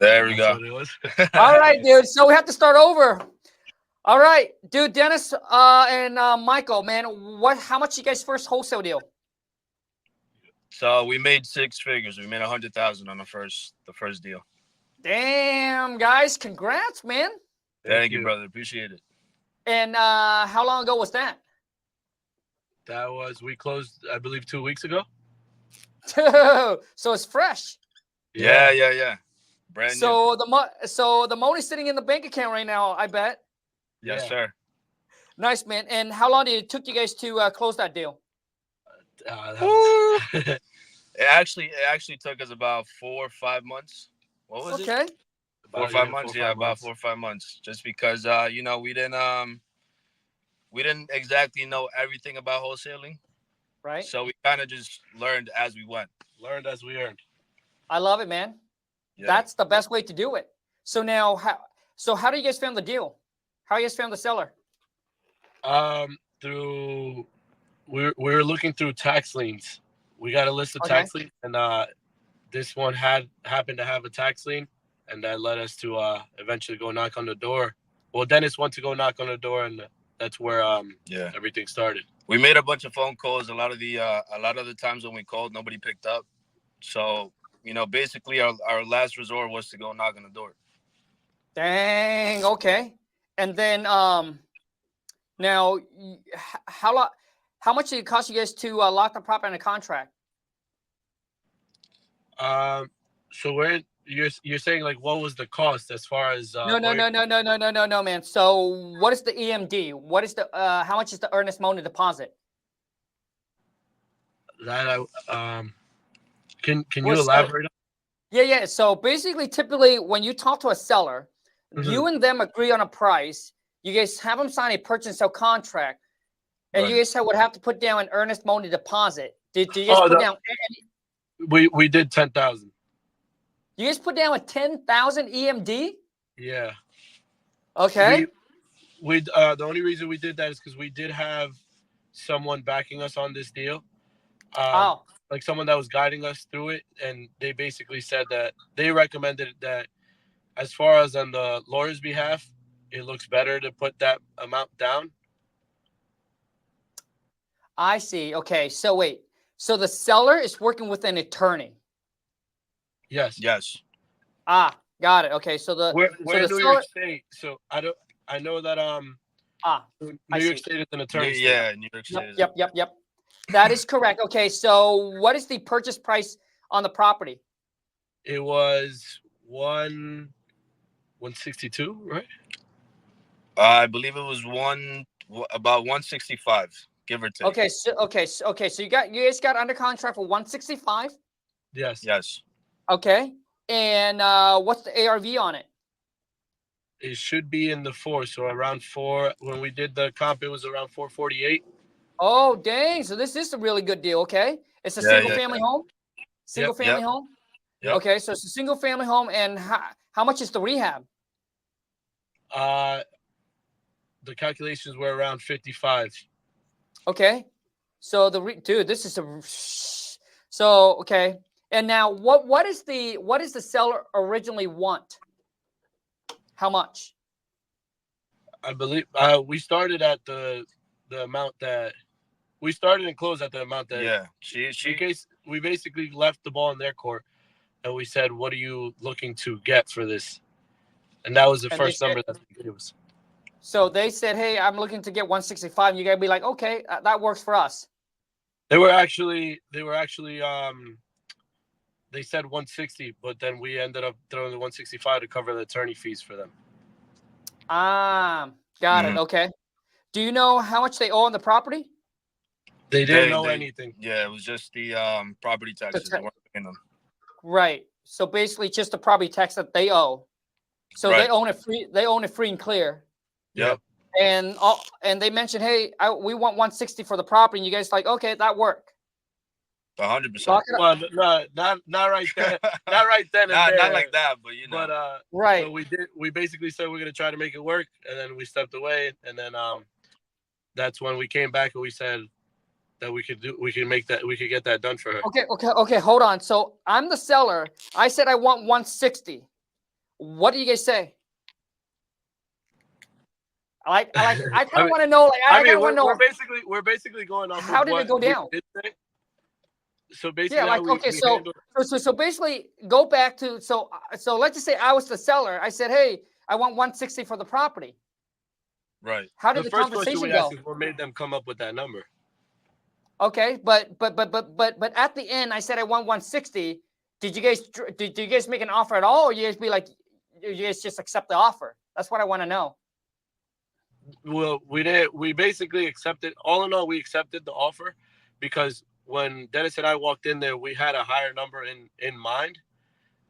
There we That's go. what it was. All right, dude. So we have to start over. All right, dude. Dennis and Michael, man, how much you guys first wholesale deal? So we made 6 figures. We made 100,000 on the first deal. Damn, guys, congrats, man. Thank you, brother. Appreciate it. And how long ago was that? We closed, I believe, 2 weeks ago. So it's fresh. Yeah. Brand new. So the money's sitting in the bank account right now, I bet. Yes, sir. Nice, man. And how long did it took you guys to close that deal? It actually took us about 4 or 5 months. What was it? Okay. 4 or 5 months. Yeah, about 4 or 5 months. Just because we didn't exactly know everything about wholesaling. Right. So we kind of just learned as we went. Learned as we earned. I love it, man. Yeah. That's the best way to do it. So now, how do you guys found the deal? How you guys found the seller? We were looking through tax liens. We got a list of tax liens, and this one happened to have a tax lien, and that led us to eventually go knock on the door. Well, Dennis went to go knock on the door, and that's where everything started. We made a bunch of phone calls. A lot of the times when we called, nobody picked up. So, basically our last resort was to go knock on the door. Dang. Okay. And then now how much did it cost you guys to lock the property in a contract? So you're saying, like, what was the cost as far as No, man. So what is the EMD? What is the how much is the earnest money deposit? That can you elaborate on? Yeah. So basically, typically when you talk to a seller, you and them agree on a price. You guys have them sign a purchase and sell contract, and you guys would have to put down an earnest money deposit. Did you guys put down any? We did 10,000. You guys put down a 10,000 EMD? Yeah. Okay. We the only reason we did that is because we did have someone backing us on this deal. Like someone that was guiding us through it, and they basically said that they recommended that as far as on the lawyer's behalf, it looks better to put that amount down. I see. Okay. So wait. So the seller is working with an attorney. Yes. Got it. Okay. So we're in New York State. So I know that New York State is an attorney. Yeah, New York State. Yep. That is correct. Okay. So what is the purchase price on the property? It was 162, right? I believe it was about 165, give or take. Okay. So you guys got under contract for 165? Yes. Okay. And what's the ARV on it? It should be in the 4, so around 4. When we did the comp, it was around 448. Oh, dang! So this is a really good deal. Okay, it's a single family home. Single family home. Yep. Okay, so it's a single family home, and how much is the rehab? The calculations were around 55. Okay, so this is okay. And now, what is the seller originally want? How much? I believe we started at the amount that we started and closed at the amount that we basically left the ball in their court, and we said, "What are you looking to get for this?" And that was the first number that they gave us. So they said, "Hey, I'm looking to get 165." And you gotta be like, "Okay, that works for us." They said 160, but then we ended up throwing the 165 to cover the attorney fees for them. Got it. Okay. Do you know how much they owe on the property? They didn't know anything. Yeah, it was just the property taxes. They weren't paying them. Right. So basically, just the property tax that they owe. So they own it free. They own it free and clear. Yep. And they mentioned, "Hey, we want 160 for the property." And you guys like, "Okay, that work." 100%. Well, not right then. Not right then. Not like that, but right. But we basically said we're gonna try to make it work, and then we stepped away, and then that's when we came back and we said that we could get that done for her. Okay. Hold on. So I'm the seller. I said I want 160. What do you guys say? I kind of want to know. Like, I mean, want to know. We're basically going off. How did it go down? So basically, yeah, like okay, so basically, go back to so let's just say I was the seller. I said, hey, I want 160 for the property. Right. How did the conversation go? Asked is what made them come up with that number. Okay, but at the end, I said I want 160. Did you guys make an offer at all, or you guys be like, you guys just accept the offer? That's what I want to know. Well, we did. We basically accepted. All in all, we accepted the offer because when Dennis and I walked in there, we had a higher number in mind,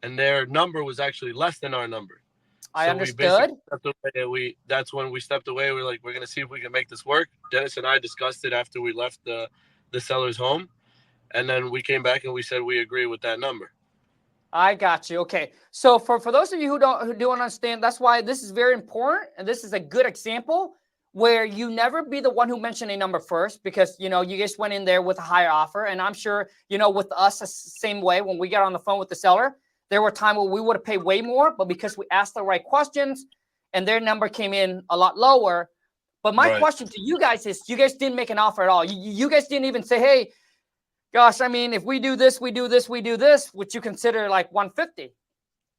and their number was actually less than our number. I understood. That's when we stepped away. We're like, we're gonna see if we can make this work. Dennis and I discussed it after we left the seller's home, and then we came back and we said we agree with that number. I got you. Okay, so for those of you who don't understand, that's why this is very important, and this is a good example where you never be the one who mentioned a number first, because you guys went in there with a higher offer, and I'm sure with us the same way. When we got on the phone with the seller, there were times where we would have paid way more, but because we asked the right questions, and their number came in a lot lower. But my question to you guys is, you guys didn't make an offer at all. You guys didn't even say, hey, gosh, I mean, if we do this, we do this, we do this, would you consider like 150?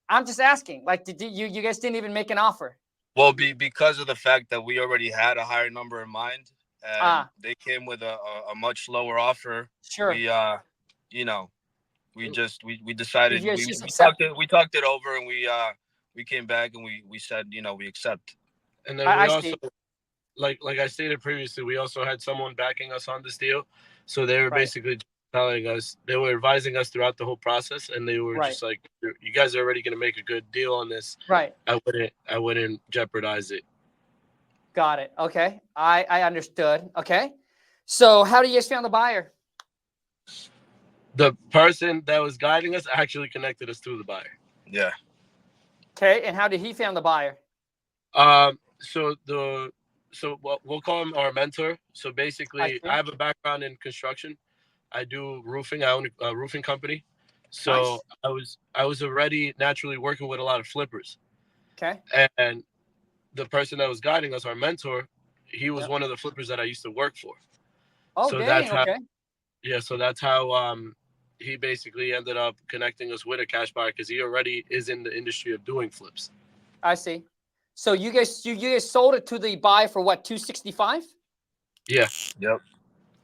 I'm just asking. Like, did you guys didn't even make an offer? Well, because of the fact that we already had a higher number in mind, and they came with a much lower offer. Sure. We decided we talked it over, and we came back and we said, we accept. And then we also, like I stated previously, we also had someone backing us on this deal. So they were basically telling us, they were advising us throughout the whole process, and they were just like, you guys are already going to make a good deal on this. Right. I wouldn't jeopardize it. Got it. Okay. I understood. Okay. So how do you guys found the buyer? The person that was guiding us actually connected us to the buyer. Yeah. Okay. And how did he find the buyer? So we'll call him our mentor. So basically, I have a background in construction. I do roofing. I own a roofing company. So nice. I was already naturally working with a lot of flippers. Okay. And the person that was guiding us, our mentor, he was one of the flippers that I used to work for. Oh, so dang, okay. So that's how he basically ended up connecting us with a cash buyer, because he already is in the industry of doing flips. I see. So you guys sold it to the buyer for what, 265? Yeah. Yep.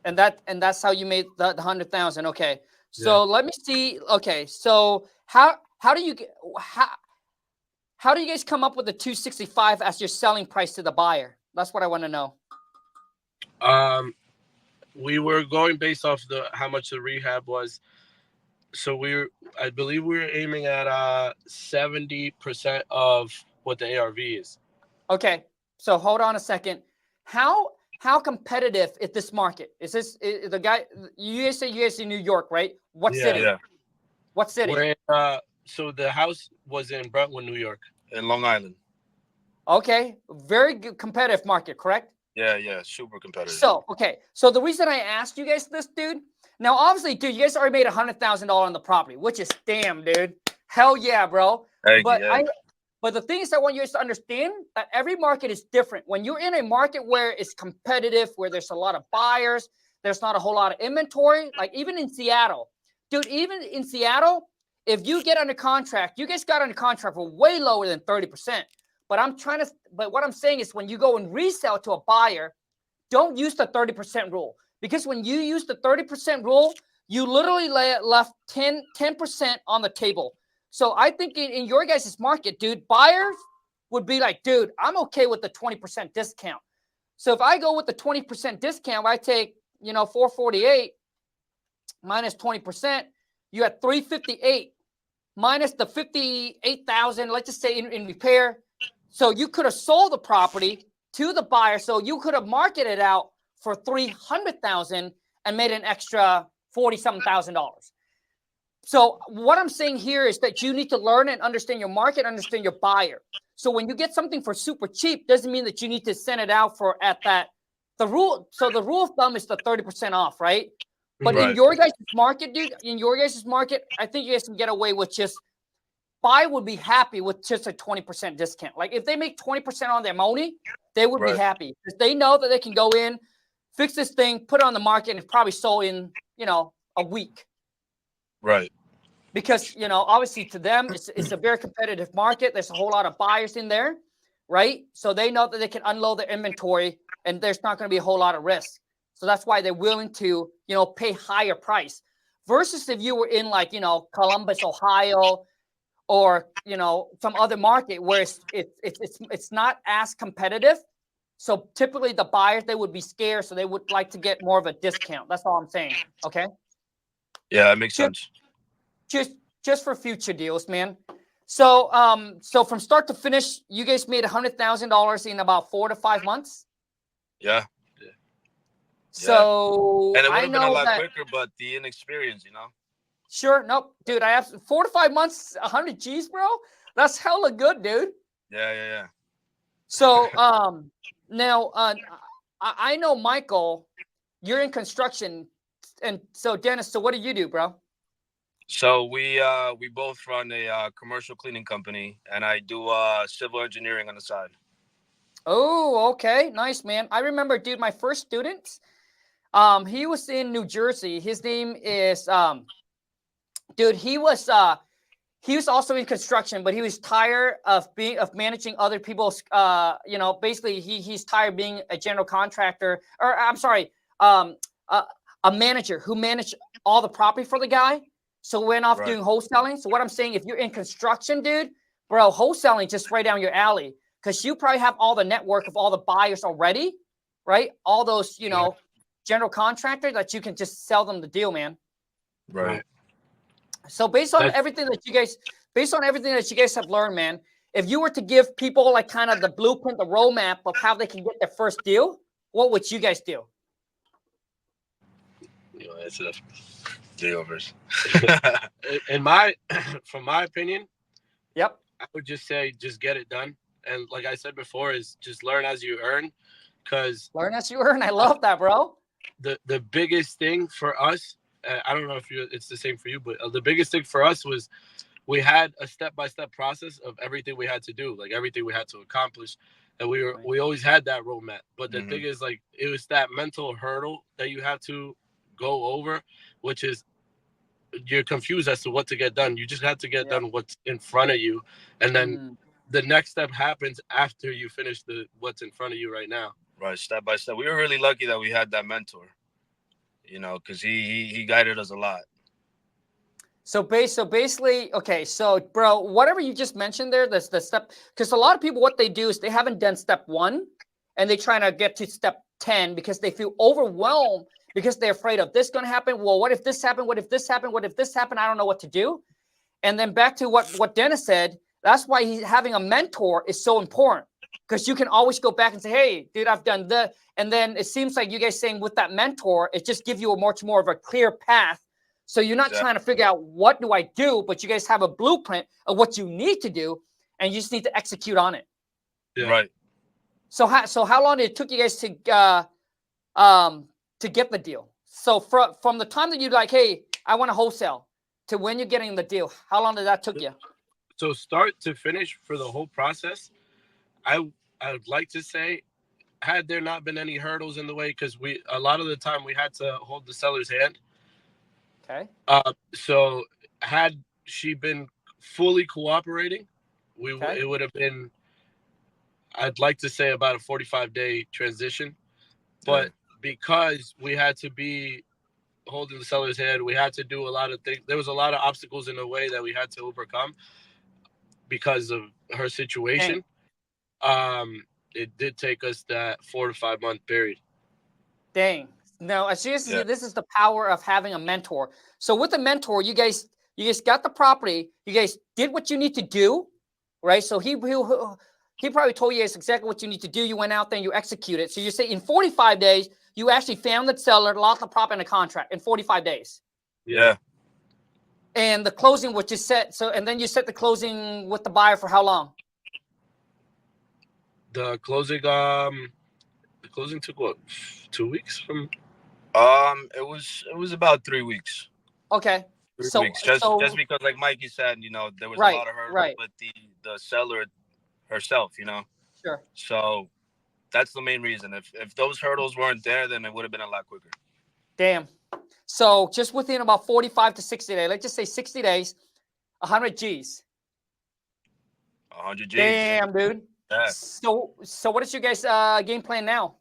And that's how you made the 100,000. Okay. So let me see. Okay. So how do you guys come up with the 265 as your selling price to the buyer? That's what I want to know. We were going based off how much the rehab was. So I believe we were aiming at 70% of what the ARV is. Okay. So hold on a second. How competitive is this market? Is the guy, you guys say you guys in New York, right? What city? Yeah. What city? We're in, so the house was in Brentwood, New York. In Long Island. Okay. Very good competitive market, correct? Yeah. Super competitive. So, okay. So the reason I asked you guys this, dude, now obviously, dude, you guys already made $100,000 on the property, which is damn, dude. Hell yeah, bro. But the thing is, I want you guys to understand that every market is different. When you're in a market where it's competitive, where there's a lot of buyers, there's not a whole lot of inventory, like even in Seattle. Dude, even in Seattle, if you get under contract, you guys got under contract for way lower than 30%. But what I'm saying is, when you go and resell to a buyer, don't use the 30% rule. Because when you use the 30% rule, you literally left 10% on the table. So I think in your guys' market, dude, buyers would be like, dude, I'm okay with the 20% discount. So if I go with the 20% discount, I take, 448 minus 20%, you at 358 minus the 58,000, let's just say in repair. So you could have sold the property to the buyer. So you could have marketed out for 300,000 and made an extra $47,000. So what I'm saying here is that you need to learn and understand your market, understand your buyer. So when you get something for super cheap, doesn't mean that you need to send it out for the rule of thumb is the 30% off, right? But in your guys' market, dude, I think you guys can get away with just buyer would be happy with just a 20% discount. Like if they make 20% on their money, they would be happy because they know that they can go in, fix this thing, put it on the market, and it's probably sold in, you know, a week. Right. Because, you know, obviously to them, it's a very competitive market. There's a whole lot of buyers in there, right? So they know that they can unload their inventory and there's not going to be a whole lot of risk. So that's why they're willing to, you know, pay higher price versus if you were in like, you know, Columbus, Ohio, or, you know, some other market where it's not as competitive. So typically the buyers, they would be scared. So they would like to get more of a discount. That's all I'm saying. Okay. Yeah, that makes sense. Just for future deals, man. So, so from start to finish, you guys made $100,000 in about 4 to 5 months. Yeah. So and it would I have been a know lot that, quicker, but the inexperience, you know. Sure, nope, dude. I have 4 to 5 months, 100 G's, bro. That's hella good, dude. Yeah. So, now, I know, Michael, you're in construction, and so Dennis. So what do you do, bro? So we both run a commercial cleaning company, and I do civil engineering on the side. Oh, okay, nice, man. I remember, dude, my first student, he was in New Jersey. His name is, dude, he was also in construction, but he was tired of managing other people's, you know, basically he's tired of being a general contractor, or I'm sorry, a manager who managed all the property for the guy. So went off doing wholesaling. So what I'm saying, if you're in construction, dude, bro, wholesaling just right down your alley because you probably have all the network of all the buyers already, right? All those, you know, general contractors that you can just sell them the deal, man. Right. So based on everything that you guys have learned, man, if you were to give people like kind of the blueprint, the roadmap of how they can get their first deal, what would you guys do? You know, it's a dealers. From my opinion, yep, I would just say just get it done. And like I said before, is just learn as you earn. Because learn as you earn. I love that, bro. The biggest thing for us, I don't know if it's the same for you, but the biggest thing for us was we had a step-by-step process of everything we had to do, like everything we had to accomplish, and we always had that roadmap. But the thing is, like, it was that mental hurdle that you have to go over, which is you're confused as to what to get done. You just have to get done what's in front of you, and then the next step happens after you finish what's in front of you right now. Right, step by step. We were really lucky that we had that mentor, you know, because he guided us a lot. So basically, okay, so bro, whatever you just mentioned there, the step, because a lot of people, what they do is they haven't done step 1 and they trying to get to step 10 because they feel overwhelmed because they're afraid of this going to happen. Well, what if this happened? What if this happened? What if this happened? I don't know what to do. And then back to what Dennis said, that's why having a mentor is so important because you can always go back and say, hey, dude, I've done that. And then it seems like you guys saying with that mentor, it just gives you a much more of a clear path. So you're not trying to figure out what do I do, but you guys have a blueprint of what you need to do, and you just need to execute on it. Yeah. Right. So how long did it took you guys to get the deal? So from the time that you're like, hey, I want to wholesale, to when you're getting the deal, how long did that took you? So start to finish for the whole process, I would like to say, had there not been any hurdles in the way, because a lot of the time we had to hold the seller's hand. Okay. So had she been fully cooperating, it would have been, I'd like to say, about a 45-day transition. But because we had to be holding the seller's hand, we had to do a lot of things. There was a lot of obstacles in the way that we had to overcome because of her situation. It did take us that 4 to 5 month period. Dang. No, seriously, this is the power of having a mentor. So with a mentor, you guys got the property. You guys did what you need to do, right? So he probably told you guys exactly what you need to do. You went out there and you executed. So you say in 45 days, you actually found the seller, locked the property in a contract in 45 days. Yeah. And the closing was just set. So, and then you set the closing with the buyer for how long? The closing took what, 2 weeks from? It was about 3 weeks. Okay. So, weeks. Just because, like Mikey said, you know, there was a lot of hurdles with the seller herself, you know. Sure. So that's the main reason. If those hurdles weren't there, then it would have been a lot quicker. Damn. So just within about 45 to 60 days, let's just say 60 days, 100 G's. 100 G's. Damn, dude. Yeah. So what is your guys' game plan now?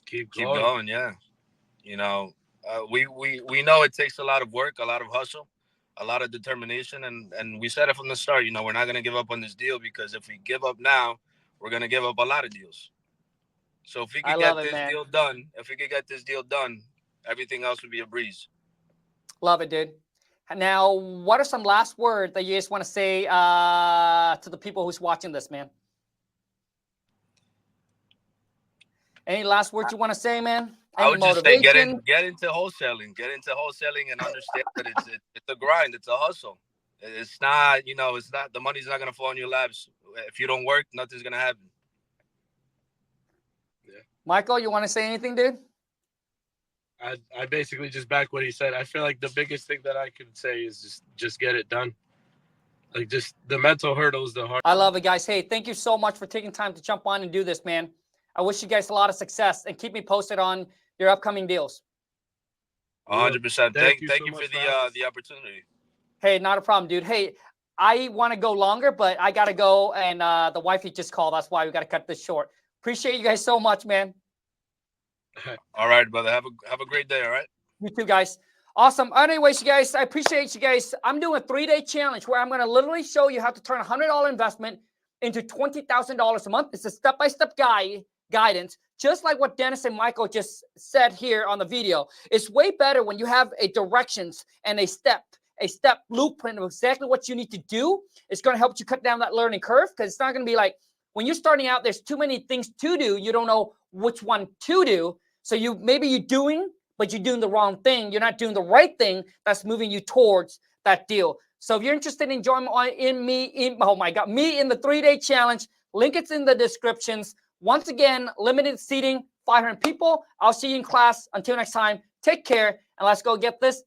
Keep going. Yeah. You know, we know it takes a lot of work, a lot of hustle, a lot of determination, and we said it from the start. You know, we're not gonna give up on this deal, because if we give up now, we're gonna give up a lot of deals. So if we could get this deal done, everything else would be a breeze. Love it, dude. Now, what are some last words that you guys want to say to the people who's watching this, man? Any last words you want to say, man? I would just say get into wholesaling. Get into wholesaling and understand that it's a grind. It's a hustle. It's not, you know, it's not, the money's not going to fall in your laps. If you don't work, nothing's going to happen. Yeah. Michael, you want to say anything, dude? I basically just back what he said. I feel like the biggest thing that I could say is just get it done. Like, just the mental hurdles, the hard. I love it, guys. Hey, thank you so much for taking time to jump on and do this, man. I wish you guys a lot of success, and keep me posted on your upcoming deals. 100%. Thank you for the opportunity. Hey, not a problem, dude. Hey, I want to go longer, but I got to go, and the wifey just called. That's why we got to cut this short. Appreciate you guys so much, man. All right, brother. Have a great day, all right? You too, guys. Awesome. Anyways, you guys, I appreciate you guys. I'm doing a 3-day challenge where I'm going to literally show you how to turn a $100 investment into $20,000 a month. It's a step-by-step guidance, just like what Dennis and Michael just said here on the video. It's way better when you have a directions and a step blueprint of exactly what you need to do. It's going to help you cut down that learning curve, because it's not going to be like when you're starting out, there's too many things to do. You don't know which one to do. So maybe you're doing, but you're doing the wrong thing. You're not doing the right thing that's moving you towards that deal. So if you're interested in joining me in the 3-day challenge, link it's in the descriptions. Once again, limited seating, 500 people. I'll see you in class. Until next time, take care, and let's go get this